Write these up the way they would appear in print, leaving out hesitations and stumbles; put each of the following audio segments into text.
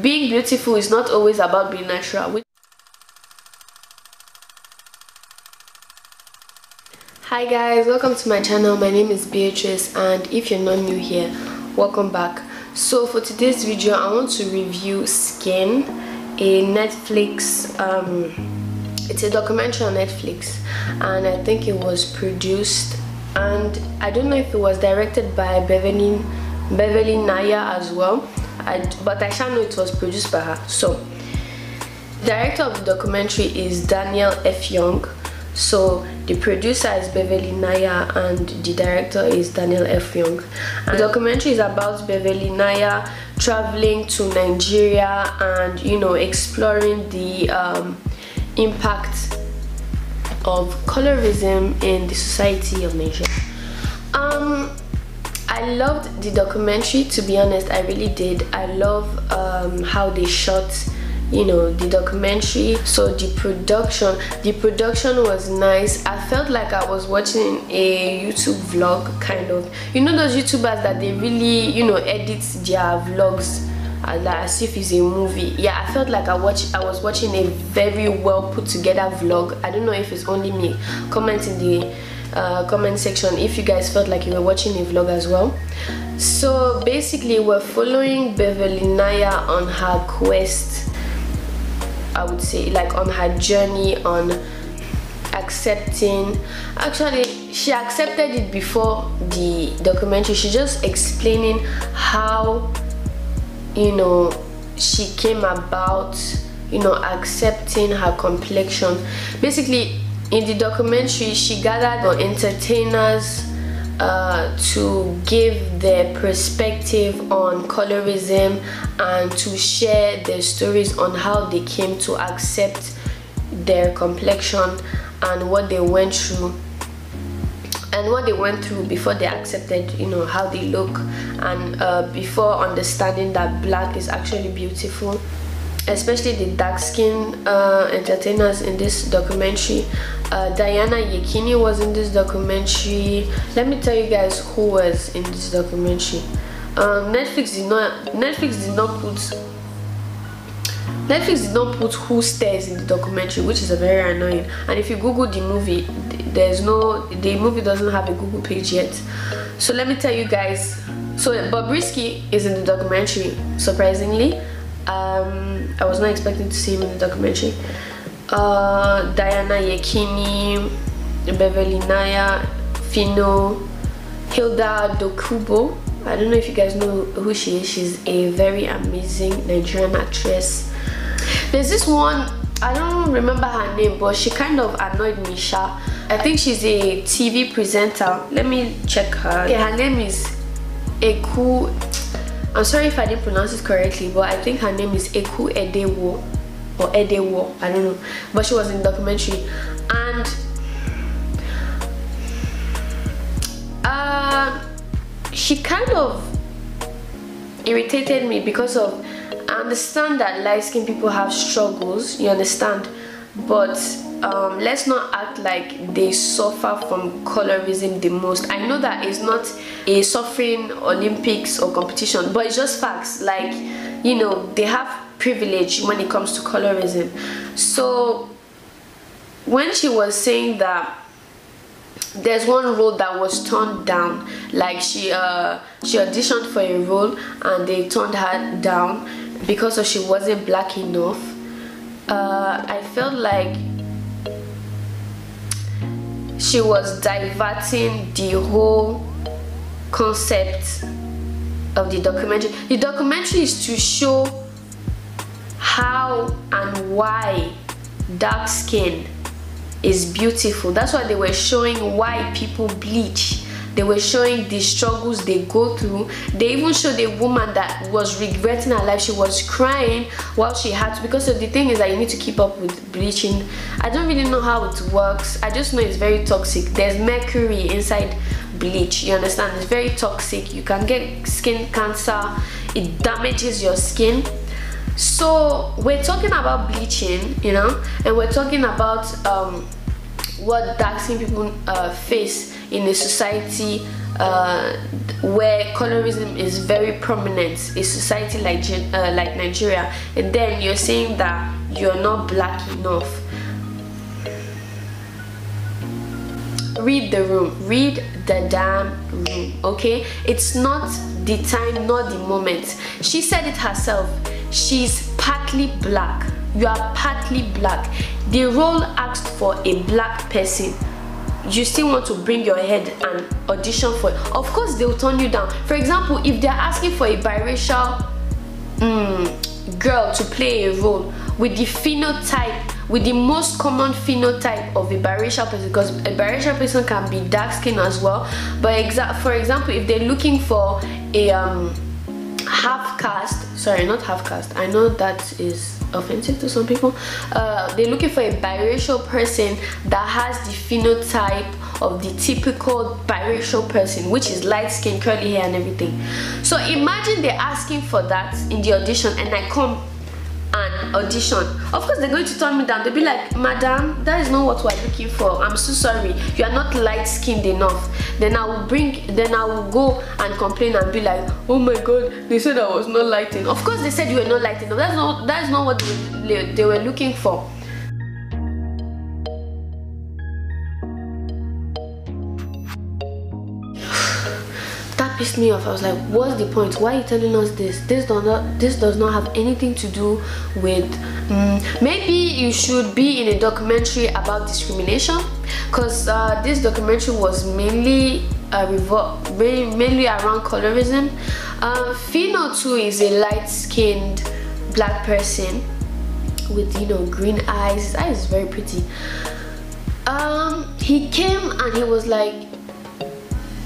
being beautiful is not always about being natural. Hi guys, welcome to my channel. My name is Beatrice, and if you're not new here, welcome back. So for today's video, I want to review Skin, a Netflix it's a documentary on Netflix, and I think it was produced, and I don't know if it was directed by Beverly Naya as well, but I shall know it was produced by her. So the director of the documentary is Daniel F. Young. So the producer is Beverly Naya and the director is Daniel F. Young. And the documentary is about Beverly Naya traveling to Nigeria and, you know, exploring the impact of colorism in the society of Nigeria. I loved the documentary, to be honest. I really did. I love how they shot, you know, the documentary. So the production was nice. I felt like I was watching a YouTube vlog, kind of. You know those YouTubers that they really, you know, edit their vlogs as if it's a movie. Yeah, I felt like I was watching a very well put together vlog. I don't know if it's only me. Comment in the comment section if you guys felt like you were watching a vlog as well. So basically we're following Beverly Naya on her quest, I would say, like on her journey on accepting. Actually, she accepted it before the documentary. She's just explaining how, you know, she came about, you know, accepting her complexion. Basically, in the documentary, she gathered entertainers to give their perspective on colorism and to share their stories on how they came to accept their complexion and what they went through before they accepted, you know, how they look, and before understanding that black is actually beautiful. Especially the dark-skinned entertainers in this documentary. Diana Yekini was in this documentary. Let me tell you guys who was in this documentary. Netflix did not put who stars in the documentary, which is very annoying. And if you Google the movie, the movie doesn't have a Google page yet. So let me tell you guys. So Bobrisky is in the documentary, surprisingly. I was not expecting to see him in the documentary. Diana Yekini, Beverly Naya, Fino, Hilda Dokubo. I don't know if you guys know who she is. She's a very amazing Nigerian actress. There's this one, I don't remember her name, but she kind of annoyed me, Sha. I think she's a TV presenter. Let me check her. Okay, her name is Eku. I'm sorry if I didn't pronounce it correctly, but I think her name is Eku Edewo or Edewo, I don't know. But she was in the documentary, and she kind of irritated me because of, I understand that light-skinned people have struggles, you understand, but let's not act like they suffer from colorism the most. I know that it's not a suffering Olympics or competition, but it's just facts. Like, you know, they have privilege when it comes to colorism. So when she was saying that there's one role that was turned down, like she auditioned for a role and they turned her down because she wasn't black enough, I felt like she was diverting the whole concept of the documentary. The documentary is to show how and why dark skin is beautiful. That's why they were showing why people bleach. They were showing the struggles they go through. They even showed a woman that was regretting her life. She was crying while she had to, because of the thing is that you need to keep up with bleaching. I don't really know how it works. I just know it's very toxic. There's mercury inside bleach, you understand? It's very toxic. You can get skin cancer. It damages your skin. So we're talking about bleaching, you know, and we're talking about what dark skin people face in a society where colorism is very prominent, a society like Nigeria, and then you're saying that you're not black enough. Read the room, read the damn room, okay? It's not the time, not the moment. She said it herself. She's partly black. You are partly black. The role asked for a black person. You still want to bring your head and audition for it. Of course they will turn you down. For example, if they're asking for a biracial girl to play a role with the phenotype, with the most common phenotype of a biracial person, because a biracial person can be dark skin as well, but for example, if they're looking for a half caste, sorry, not half caste, I know that is offensive to some people, they're looking for a biracial person that has the phenotype of the typical biracial person, which is light skin, curly hair and everything. So imagine they're asking for that in the audition, and I come and audition. Of course they're going to turn me down. They'll be like, madam, that is not what we're looking for. I'm so sorry, you are not light skinned enough. Then I will go and complain and be like, oh my god, they said I was not light enough. Of course they said you were not light enough. That is not what they were looking for. Pissed me off. I was like, what's the point? Why are you telling us this? This does not have anything to do with maybe you should be in a documentary about discrimination, because this documentary was mainly around colorism. Pheno too is a light-skinned black person with, you know, green eyes. His eyes is very pretty. He came and he was like,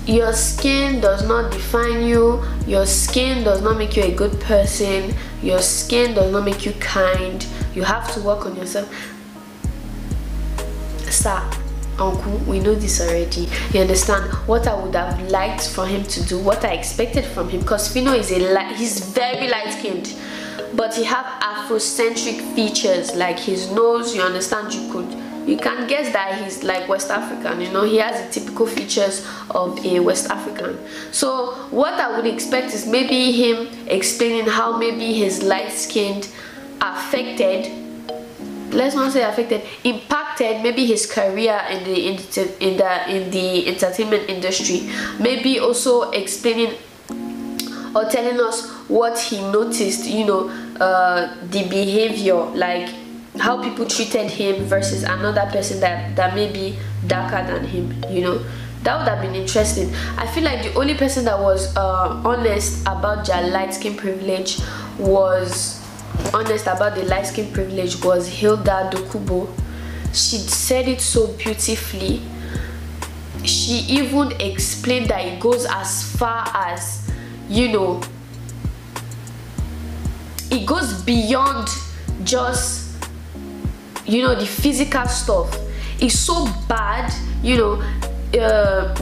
your skin does not define you, your skin does not make you a good person, your skin does not make you kind, you have to work on yourself. Sir, uncle, we know this already. You understand what I would have liked for him to do, what I expected from him, because Pheno is he's very light-skinned, but he have Afrocentric features, like his nose, you understand, you can guess that he's like West African, you know, he has the typical features of a West African. So what I would expect is maybe him explaining how maybe his light-skinned affected, let's not say affected, impacted maybe his career in the entertainment industry. Maybe also explaining or telling us what he noticed, you know, the behavior, like how people treated him versus another person that may be darker than him, you know. That would have been interesting. I feel like the only person that was honest about their light skin privilege was Hilda Dokubo. She said it so beautifully. She even explained that it goes as far as, you know, it goes beyond just, you know, the physical stuff. It's so bad, you know.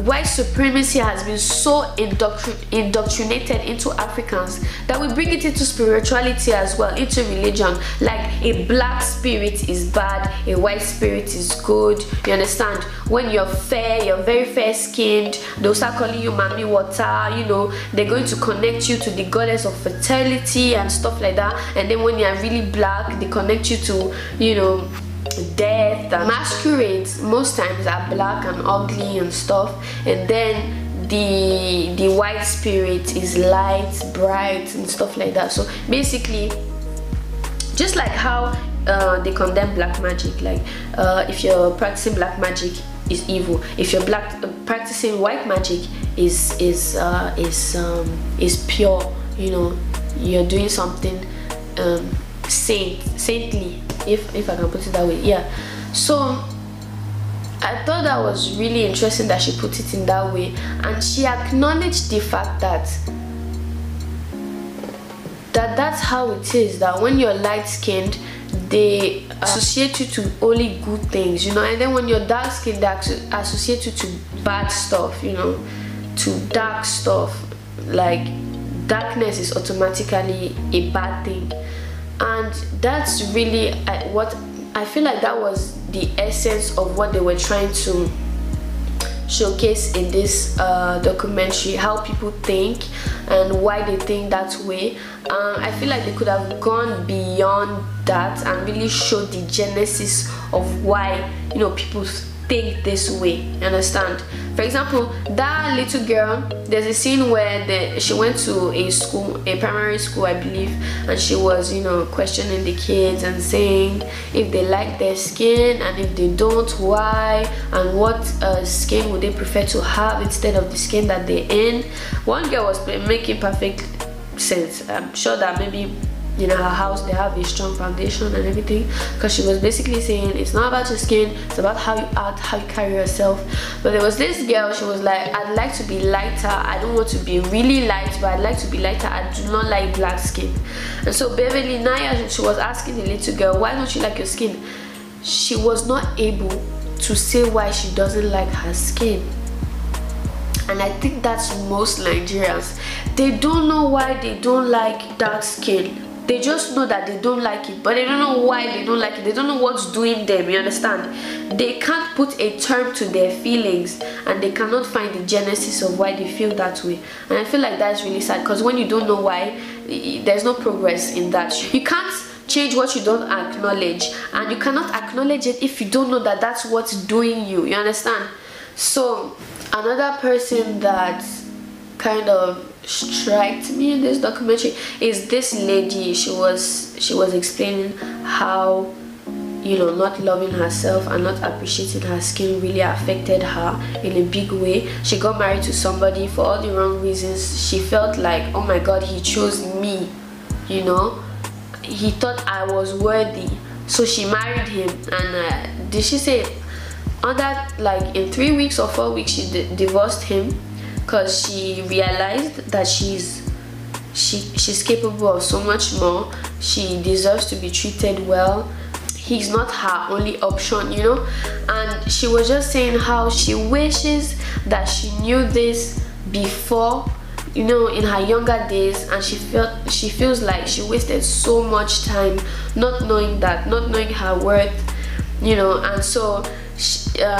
White supremacy has been so indoctrinated into Africans that we bring it into spirituality as well, into religion. Like a black spirit is bad, a white spirit is good, you understand? When you're fair, you're very fair skinned, they'll start calling you Mami Water, you know. They're going to connect you to the goddess of fertility and stuff like that. And then when you're really black, they connect you to, you know, death. And masquerades most times are black and ugly and stuff, and then the white spirit is light, bright and stuff like that. So basically, just like how they condemn black magic, like if you're practicing black magic is evil, if you're practicing white magic is pure, you know, you're doing something saintly, if I can put it that way. Yeah, so I thought that was really interesting that she put it in that way, and she acknowledged the fact that that's how it is, that when you're light-skinned they associate you to only good things, you know, and then when you're dark-skinned they associate you to bad stuff, you know, to dark stuff. Like darkness is automatically a bad thing. And that's really what I feel like that was the essence of what they were trying to showcase in this documentary, how people think and why they think that way. I feel like they could have gone beyond that and really showed the genesis of why, you know, people think this way, you understand? For example, that little girl, there's a scene where she went to a school, a primary school I believe, and she was, you know, questioning the kids and saying if they like their skin, and if they don't, why, and what skin would they prefer to have instead of the skin that they're in. One girl was making perfect sense. I'm sure that maybe, you know, her house, they have a strong foundation and everything, because she was basically saying it's not about your skin, it's about how you act, how you carry yourself. But there was this girl, she was like, I'd like to be lighter, I don't want to be really light, but I'd like to be lighter, I do not like black skin. And so Beverly, Naya, she was asking the little girl, why don't you like your skin? She was not able to say why she doesn't like her skin. And I think that's most Nigerians. They don't know why they don't like dark skin. They just know that they don't like it, but they don't know why they don't like it. They don't know what's doing them, you understand? They can't put a term to their feelings, and they cannot find the genesis of why they feel that way. And I feel like that's really sad, because when you don't know why, there's no progress in that. You can't change what you don't acknowledge, and you cannot acknowledge it if you don't know that that's what's doing you, you understand? So another person that kind of struck me in this documentary is this lady. She was explaining how, you know, not loving herself and not appreciating her skin really affected her in a big way. She got married to somebody for all the wrong reasons. She felt like, oh my god, he chose me, you know, he thought I was worthy, so she married him. And did she say under, like, in 3 weeks or 4 weeks she divorced him, because she realized that she's capable of so much more. She deserves to be treated well. He's not her only option, you know. And she was just saying how she wishes that she knew this before, you know, in her younger days, and she feels like she wasted so much time not knowing that, not knowing her worth, you know. And so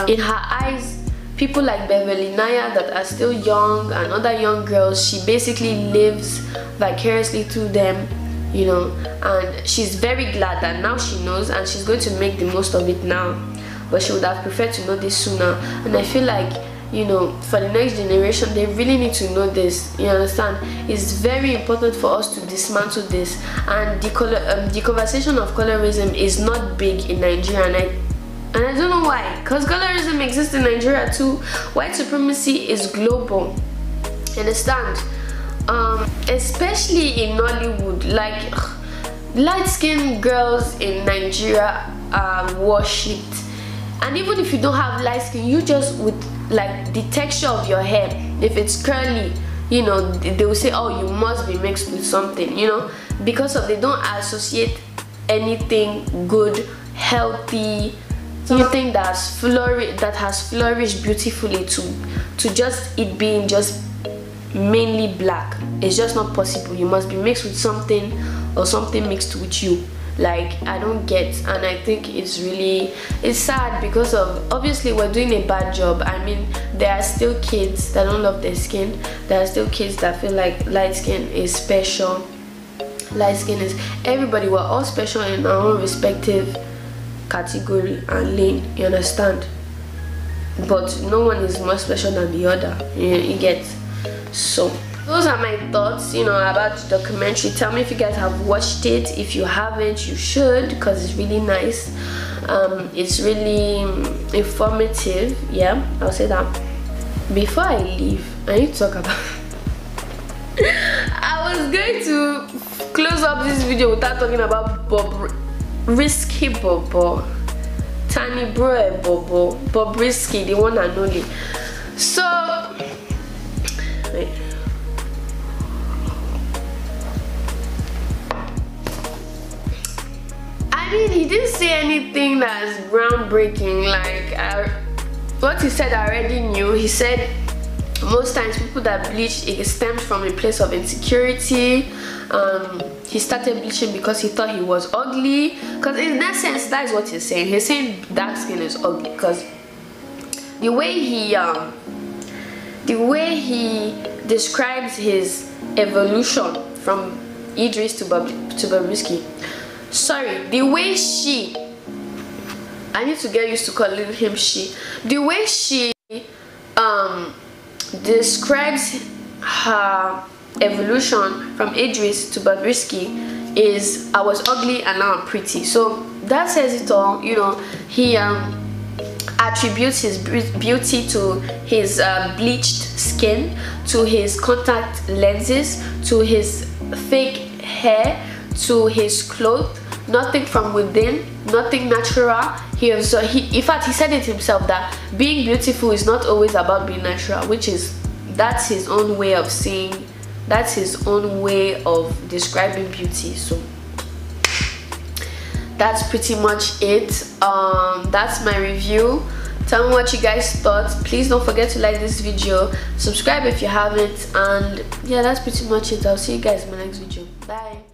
in her eyes, people like Beverly, Naya that are still young, and other young girls, she basically lives vicariously through them, you know. And she's very glad that now she knows, and she's going to make the most of it now, but she would have preferred to know this sooner. And I feel like, you know, for the next generation, they really need to know this, you understand? It's very important for us to dismantle this. And the conversation of colorism is not big in Nigeria, and I don't know why, because colorism exists in Nigeria too. White supremacy is global, understand? Especially in Nollywood, like, light-skinned girls in Nigeria are worshipped. And even if you don't have light skin, you just, with like the texture of your hair, if it's curly, you know, they will say, oh, you must be mixed with something, you know, because of, they don't associate anything good, healthy, something that has flourished beautifully to just it being just mainly black. It's just not possible. You must be mixed with something, or something mixed with you. Like, I don't get. And I think it's sad, because of, obviously we're doing a bad job. I mean, there are still kids that don't love their skin. There are still kids that feel like light skin is special. Light skin is, everybody, we're all special in our own respective category and lane, you understand? But no one is more special than the other, you get? So those are my thoughts, you know, about the documentary. Tell me if you guys have watched it. If you haven't, you should, because it's really nice. It's really informative. Yeah, I'll say that. Before I leave, I need to talk about I was going to close up this video without talking about Risky Bobo, Tani Bro Bobo, Bob Risky, the one and only. So, wait. I mean, he didn't say anything that's groundbreaking. Like, what he said I already knew. He said most times people that bleach, it stems from a place of insecurity. He started bleaching because he thought he was ugly, because in that sense, that is what he's saying. He's saying dark skin is ugly, because the way he describes his evolution from Idris to Bobrisky. Sorry, the way she, I need to get used to calling him she. The way she describes her evolution from Idris to Bobrisky is, I was ugly and now I'm pretty. So that says it all. You know, he attributes his beauty to his bleached skin, to his contact lenses, to his fake hair, to his clothes. Nothing from within, nothing natural. In fact, he said it himself that being beautiful is not always about being natural, which is, that's his own way of saying, that's his own way of describing beauty. So that's pretty much it. That's my review. Tell me what you guys thought. Please don't forget to like this video, subscribe if you haven't, and yeah, that's pretty much it. I'll see you guys in my next video. Bye.